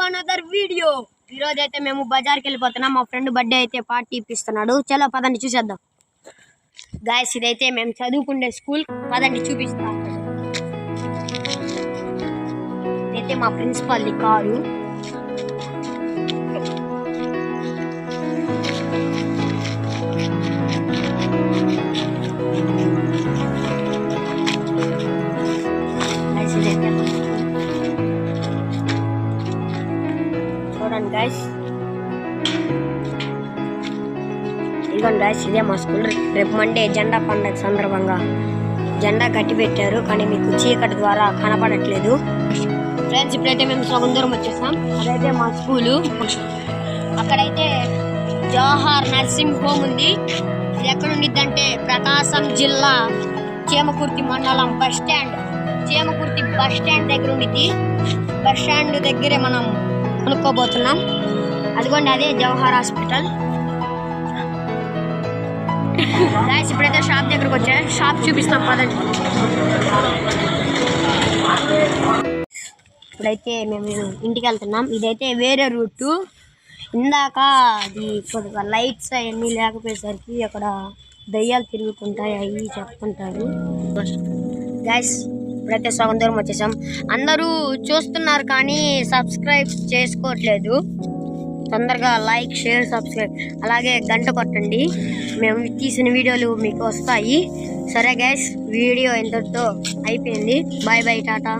Another video. ఈరోజు అయితే మేము బజార్కి వెళ్ళిపోతున్నాం. మా ఫ్రెండ్ బర్త్డే అయితే పార్టీ ఇప్పిస్తున్నాడు. చలో పదండి చూసేద్దాం. గాయస్ ఇదైతే మేము చదువుకునే స్కూల్. పదండి చూపిస్తాం. ఇదైతే మా ప్రిన్సిపాల్ కారు. చూడండి గాయస్, ఇదిగోండి గాయస్, ఇదే మా స్కూల్. రేపు మండే జెండా పండుగ సందర్భంగా జెండా కట్టి పెట్టారు, కానీ మీకు చీకటి ద్వారా కనపడట్లేదు. ఫ్రెండ్స్ ఇప్పుడైతే మేము సగం దూరం వచ్చేసాం. అదైతే మా స్కూలు. అక్కడైతే జవహర్ నర్సింగ్ హోమ్ ఉంది. ఇది ఎక్కడ ఉండిద్దంటే ప్రకాశం జిల్లా చీమకుర్తి మండలం bus stand. Cheemakurthi bus stand దగ్గర ఉండిద్ది. బస్ స్టాండ్ దగ్గరే మనం కొనుక్కోబోతున్నాం. అదిగోండి, అదే జవహర్ హాస్పిటల్. గాయస్ ఇప్పుడైతే షాప్ దగ్గరకు వచ్చా. షాప్ చూపిస్తాం పదండి. ఇప్పుడైతే మేము ఇంటికి వెళ్తున్నాం. ఇదైతే వేరే రూటు. ఇందాక అది కొద్దిగా లైట్స్ అవన్నీ లేకపోయేసరికి అక్కడ దయ్యాలు తిరుగుతుంటాయి అవి చెప్తుంటారు. గాయస్ ఇప్పుడైతే సగం దూరం వచ్చేసాం. అందరూ చూస్తున్నారు కానీ సబ్స్క్రైబ్ చేసుకోవట్లేదు. తొందరగా లైక్, షేర్, సబ్స్క్రైబ్, అలాగే గంట కొట్టండి. మేము తీసిన వీడియోలు మీకు వస్తాయి. సరే గైస్, వీడియో ఇంతటితో అయిపోయింది. Bye bye, Tata.